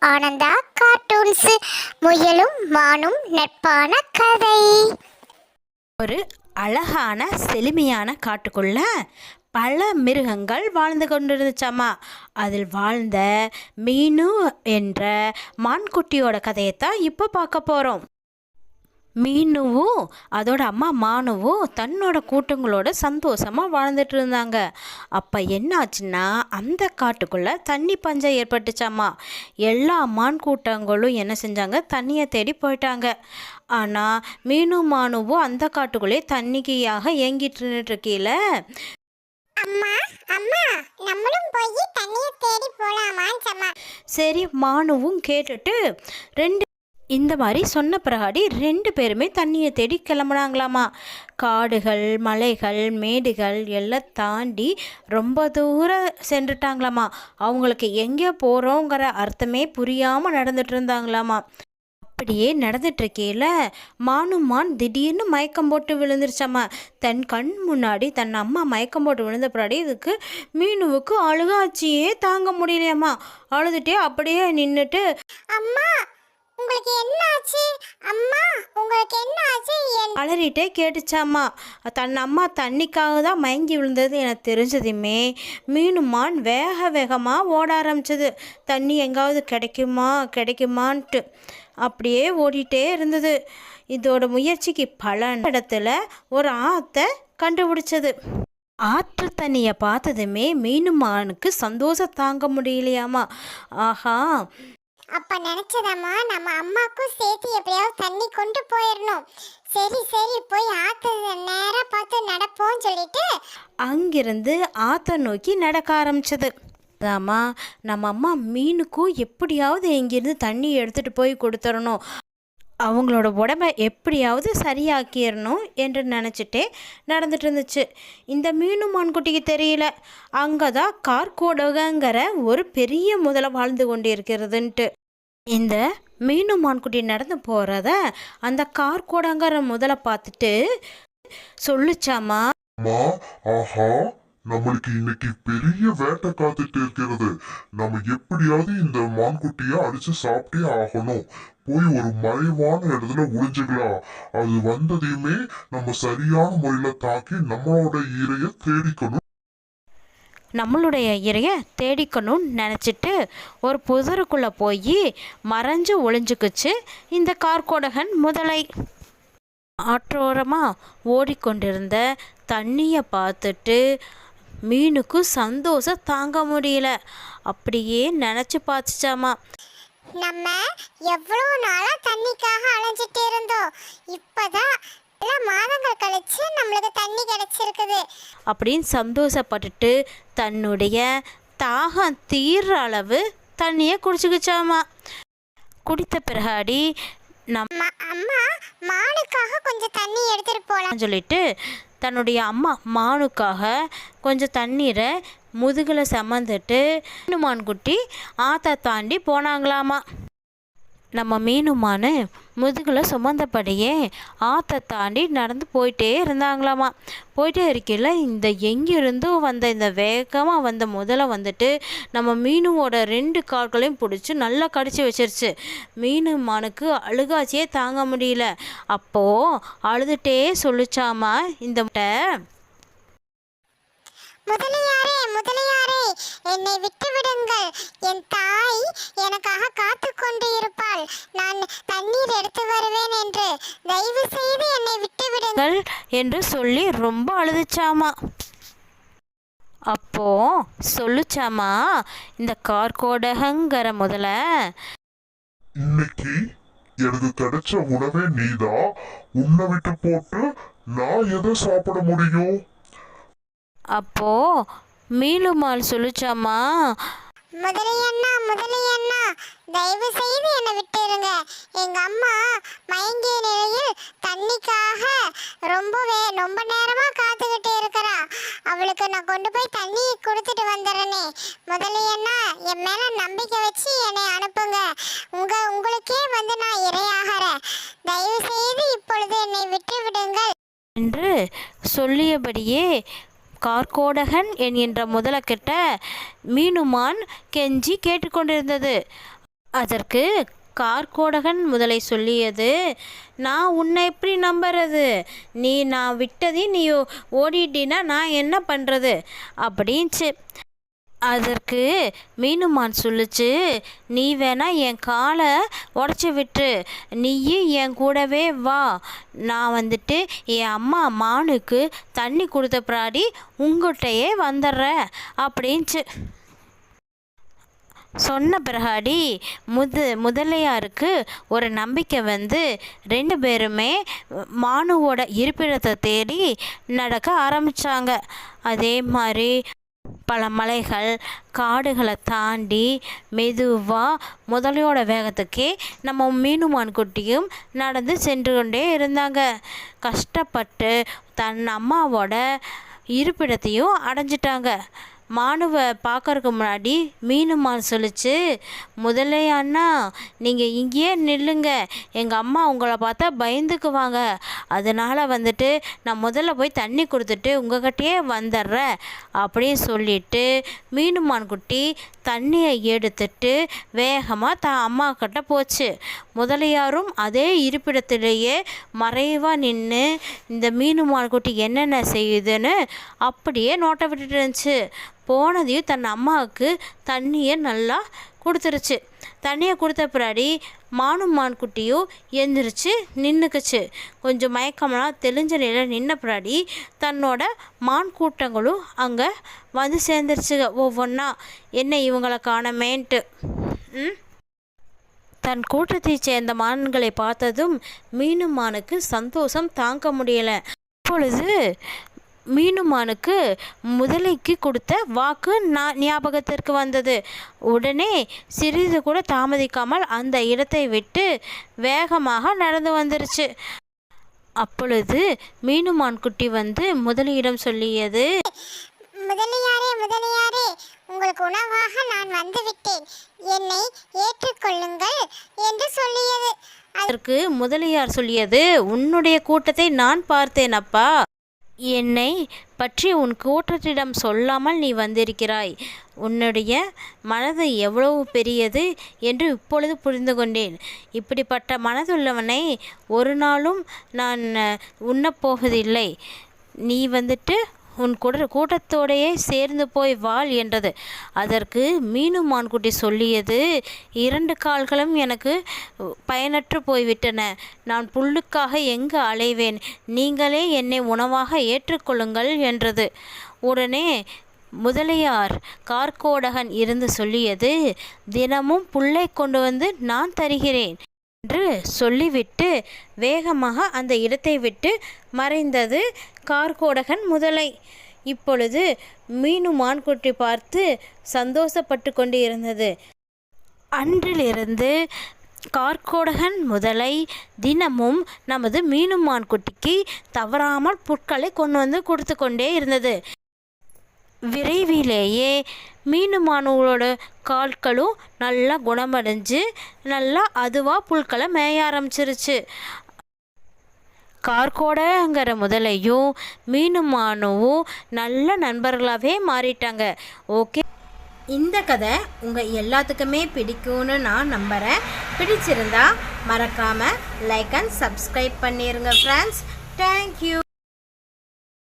Ananda cartoons. முயலும் மானும் நட்பான கதை. ஒரு அழகான செழுமையான காட்டுக்குள்ள பல மிருகங்கள் வாழ்ந்து கொண்டிருந்துச்சாமா. அதில் வாழ்ந்த மீனு என்ற மான்குட்டியோட கதையைத்தான் இப்போ பார்க்க போகிறோம். மீனுவும் அதோட அம்மா மானுவும் தன்னோட கூட்டங்களோட சந்தோஷமாக வாழ்ந்துட்டு இருந்தாங்க. அப்போ என்னாச்சுன்னா அந்த காட்டுக்குள்ளே தண்ணி பஞ்சம் ஏற்பட்டுச்சாமா. எல்லா மான் கூட்டங்களும் என்ன செஞ்சாங்க, தண்ணியை தேடி போயிட்டாங்க. ஆனால் மீனும் மானுவும் அந்த காட்டுக்குள்ளே தண்ணிக்காக ஏங்கிட்டு இருக்கையில, அம்மா அம்மா நம்மளும் போய் தண்ணியை தேடி போலாமான்னு சொன்னா. சரி மானுவும் கேட்டுட்டு இந்த மாதிரி சொன்ன பிறகாடி 2 பேருமே தண்ணியை தேடி கிளம்புனாங்களாமா. காடுகள், மலைகள், மேடுகள் எல்லாம் தாண்டி ரொம்ப தூரம் சென்றுட்டாங்களாமா. அவங்களுக்கு எங்கே போகிறோங்கிற அர்த்தமே புரியாமல் நடந்துட்டு இருந்தாங்களாமா. அப்படியே நடந்துட்டுருக்கையில் மான் திடீர்னு மயக்கம் போட்டு விழுந்துருச்சாம்மா. தன் கண் முன்னாடி தன் அம்மா மயக்கம் போட்டு விழுந்த பின்னாடி இதுக்கு மீனுவுக்கு அழுகாச்சியே தாங்க முடியலையாம்மா. அழுதுகிட்டே அப்படியே நின்றுட்டு, அம்மா உங்களுக்கு என்ன ஆச்சு, அம்மா உங்களுக்கு என்ன ஆச்சு, அலறிட்டே கேட்டுச்சாம்மா. தன் அம்மா தண்ணிக்காக தான் மயங்கி விழுந்தது எனக்கு தெரிஞ்சதுமே மீனுமான் வேகமாக ஓட ஆரம்பிச்சது. தண்ணி எங்காவது கிடைக்குமான்ட்டு அப்படியே ஓடிட்டே இருந்தது. இதோட முயற்சிக்கு பல இடத்துல ஒரு ஆற்றை கண்டுபிடிச்சது. ஆற்று தண்ணியை பார்த்ததுமே மீனுமானுக்கு சந்தோஷம் தாங்க முடியலையாமா. ஆஹா, அப்ப நினைச்சதம்மா நம்ம அம்மாக்கும் சேர்த்து எப்படியாவது தண்ணி கொண்டு போயிடணும். சரி சரி போய் ஆத்த நேரா பார்த்து நடப்போம் சொல்லிட்டு அங்கிருந்து ஆற்றை நோக்கி நடக்க ஆரம்பிச்சது. அதாம்மா, நம்ம அம்மா மீனுக்கும் எப்படியாவது இங்கிருந்து தண்ணி எடுத்துகிட்டு போய் கொடுத்துடணும், அவங்களோட உடம்பை எப்படியாவது சரியாக்கிடணும் என்று நினச்சிட்டே நடந்துட்டு இருந்துச்சு. இந்த மீனு மான்குட்டிக்கு தெரியல அங்கே தான் கார்கோடகங்கிற ஒரு பெரிய முதலை வாழ்ந்து கொண்டு இருக்கிறதுன்ட்டு. இந்த மீனு மான்குட்டி நடந்து போகிறத அந்த கார்கோடங்கிற முதலை பார்த்துட்டு சொல்லுச்சாமா, ஆஹா, நம்மளுக்கு இன்னைக்கு பெரிய வேட்டை காத்துட்டு இருக்கிறது. நம்ம எப்படியாவது இந்த மான்குட்டிய அடிச்சு சாப்பிட்டே ஆகணும். போய் ஒரு மறைவான இடத்துல ஒளிஞ்சுக்கலாம். அது வந்ததையுமே நம்ம சரியான முறையில தாக்கி நம்மளுடைய இறைய தேடிக்கணும்னு நினச்சிட்டு ஒரு புதருக்குள்ளே போய் மறைஞ்சு ஒளிஞ்சுக்குச்சு இந்த கார்கோடகன் முதலை. ஆற்றோரமாக ஓடிக்கொண்டிருந்த தண்ணியை பார்த்துட்டு மீனுக்கு சந்தோஷம் தாங்க முடியல. அப்படியே நினச்சி பார்த்துச்சாமா, நம்ம எவ்வளோ நாளாக தண்ணிக்காக அலைஞ்சிட்டு இருந்தோம், இப்போதான் பல மாதங்கள் கழிச்சு நம்மளுக்கு தண்ணி கிடைச்சிருக்குது அப்படின்னு சந்தோஷப்பட்டுட்டு தன்னுடைய தாகம் தீர்ற அளவு தண்ணியை குடிச்சுக்கிச்சாமா. குடித்த பிறகாடி அம்மா மானுக்காக கொஞ்சம் தண்ணி எடுத்துட்டு போலாம் சொல்லிட்டு தன்னுடைய அம்மா மானுக்காக கொஞ்சம் தண்ணீரை முதுகில் சுமந்துட்டு மீனுமான்குட்டி ஆற்றை தாண்டி போனாங்களாமா. நம்ம மீனுமானு முதுகில் சுமந்தபடியே ஆற்றை தாண்டி நடந்து போயிட்டே இருந்தாங்களாமா. போயிட்டே இருக்கையில் இந்த எங்கிருந்தோ வந்த இந்த வேகமாக வந்த முதலை வந்துட்டு நம்ம மீனுவோட 2 கால்களையும் பிடிச்சி நல்லா கடிச்சு வச்சிருச்சு. மீனுமானுக்கு அழுகாச்சியே தாங்க முடியல. அப்போது அழுதுகிட்டே சொல்லிச்சாமா, இந்த முதலியாரே என்னை விட்டு விடுங்கள், என் தாய் எனக்காக காத்து கொண்டு இருப்பாள், நான் தண்ணீர் எடுத்து வருவேன் என்று தயவு செய்து என்னை விட்டு விடுங்கள் என்று சொல்லி ரொம்ப அழுதுச்சாமா. அப்போ சொல்லுச்சாமா இந்த கார்கோடகங்கிற முதல்ல, இன்னைக்கு எனக்கு கிடைச்ச உணவே நீதான். உன்னை விட்டு போட்டு நான் எதை சாப்பிட முடியும்? அப்போ மீனுமால் சொல்லுச்சாமா, முதலியண்ணா தயவு செய்து என்னை விட்டுருங்க. எங்க அம்மா மயங்கிய நிலையில் தண்ணிக்காக ரொம்ப நேரமா காத்துக்கிட்டு இருக்கிறா. அவளுக்கு நான் கொண்டு போய் தண்ணி கொடுத்துட்டு வந்துடுறேனே. முதலியண்ணா என் மேல நம்பிக்கை வச்சு என்னை அனுப்புங்க. உங்களுக்கே வந்து நான் இரையாகிறேன். தயவு செய்து இப்பொழுது என்னை விட்டு விடுங்கள் என்று சொல்லியபடியே கார்கோடகன் என்கின்ற முதலக்கிட்ட மீனுமான் கெஞ்சி கேட்டுக்கொண்டிருந்தது. அதற்கு கார்கோடகன் முதலை சொல்லியது, நான் உன்னை எப்படி நம்புறது? நான் விட்டதையும் நீ ஓடிட்டினா நான் என்ன பண்ணுறது அப்படின்ச்சு. அதற்கு மீனுமான் சொல்லுச்சு, நீ வேணா என் காலை உடச்சி விட்டு நீயும் என் கூடவே வா. நான் வந்துட்டு என் அம்மா மானுக்கு தண்ணி கொடுத்த பிராடி உங்கள்கிட்டயே வந்துடுறேன் அப்படின்ச்சு. சொன்ன பிறகாடி முதலையாருக்கு ஒரு நம்பிக்கை வந்து 2 பேருமே மானுவோட இருப்பிடத்தை தேடி நடக்க ஆரம்பித்தாங்க. அதே மாதிரி பல மலைகள் காடுகளை தாண்டி மெதுவாக முதலையோட வேகத்துக்கே நம்ம மீனுமான் குட்டியும் நடந்து சென்று கொண்டே இருந்தாங்க. கஷ்டப்பட்டு தன் அம்மாவோட இருப்பிடத்தையும் அடைஞ்சிட்டாங்க. மானுவை பார்க்கறதுக்கு முன்னாடி மீனுமான் சொல்லிச்சு, முதலே அண்ணா நீங்கள் இங்கேயே நில்லுங்க, எங்கள் அம்மா உங்களை பார்த்தா பயந்துக்குவாங்க, அதனால் வந்துட்டு நான் முதல்ல போய் தண்ணி கொடுத்துட்டு உங்கள்கிட்டயே வந்துடுறேன் அப்படின்னு சொல்லிட்டு மீனுமான் குட்டி தண்ணியை எடுத்துட்டு வேகமாக தான் அம்மா கிட்ட போச்சு. முதலியாரும் அதே இருப்பிடத்திலேயே மறைவாக நின்று இந்த மீனுமான் குட்டி என்னென்ன செய்யுதுன்னு அப்படியே நோட்டை விட்டுட்டு இருந்துச்சு. போனதையும் தன் அம்மாவுக்கு தண்ணியை நல்லா கொடுத்துருச்சு. தண்ணியை கொடுத்த பின்னாடி மான் குட்டியும் எந்திரிச்சு நின்றுக்குச்சு. கொஞ்சம் மயக்கமெல்லாம் தெளிஞ்ச நிலையில் நின்ன பின்னாடி தன்னோட மான் கூட்டங்களும் அங்கே வந்து சேர்ந்துருச்சுங்க. ஒவ்வொன்றா என்ன இவங்களை காணமேன்ட்டு. தன் கூட்டத்தை சேர்ந்த மான்களை பார்த்ததும் மீனுமானுக்கு சந்தோஷம் தாங்க முடியலை. அப்பொழுது மீனுமானுக்கு முதலைக்கு கொடுத்த வாக்கு ஞாபகத்திற்கு வந்தது. உடனே சிறிது கூட தாமதிக்காமல் அந்த இடத்தை விட்டு வேகமாக நடந்து வந்துருச்சு. அப்பொழுது மீனுமான் குட்டி வந்து முதலியிடம் சொல்லியது, முதலியாரே முதலியாரே, உங்களுக்கு உணவாக நான் வந்துவிட்டேன், என்னை ஏற்றுக்கொள்ளுங்கள் என்று சொல்லியது. அதற்கு முதலியார் சொல்லியது, உன்னுடைய கூட்டத்தை நான் பார்த்தேன் அப்பா, என்னை பற்றி உன் கூட்டத்திடம் சொல்லாமல் நீ வந்திருக்கிறாய். உன்னுடைய மனது எவ்வளவு பெரியது என்று இப்பொழுது புரிந்து கொண்டேன். இப்படிப்பட்ட மனதுள்ளவனை ஒரு நாளும் நான் உண்ணப்போவதில்லை. நீ வந்துட்டு உன் கூட்டத்தோடையே சேர்ந்து போய் வாழ் என்றது. அதற்கு மீனுமான் குட்டி சொல்லியது, 2 கால்களும் எனக்கு பயனற்று போய்விட்டன, நான் புல்லுக்காக எங்கு அலைவேன், நீங்களே என்னை உணவாக ஏற்றுக்கொள்ளுங்கள் என்றது. உடனே முதலியார் கார்கோடகன் இருந்து சொல்லியது, தினமும் புல்லை கொண்டு வந்து நான் தருகிறேன் என்று சொல்லிவிட்டு வேகமாக அந்த இடத்தை விட்டு மறைந்தது கார்கோடகன் முதலை. இப்பொழுது மீனுமான் குட்டி பார்த்து சந்தோஷப்பட்டு கொண்டு இருந்தது. அன்றிலிருந்து கார்கோடகன் முதலை தினமும் நமது மீனுமான் குட்டிக்கு தவறாமல் புற்களை கொண்டு வந்து கொடுத்து கொண்டே இருந்தது. விரைவிலேயே மீனுமானோட கால்களும் நல்லா குணமடைஞ்சு நல்லா அதுவாக புல்களை மேய ஆரம்பிச்சிருச்சு. கார்கோடங்கிற முதலையும் மீனுமானுவும் நல்ல நண்பர்களாகவே மாறிட்டாங்க. ஓகே, இந்த கதை உங்கள் எல்லாத்துக்குமே பிடிக்கும்னு நான் நம்புகிறேன். பிடிச்சிருந்தா மறக்காமல் லைக் அண்ட் சப்ஸ்கிரைப் பண்ணிடுங்க ஃப்ரெண்ட்ஸ். தேங்க்யூ.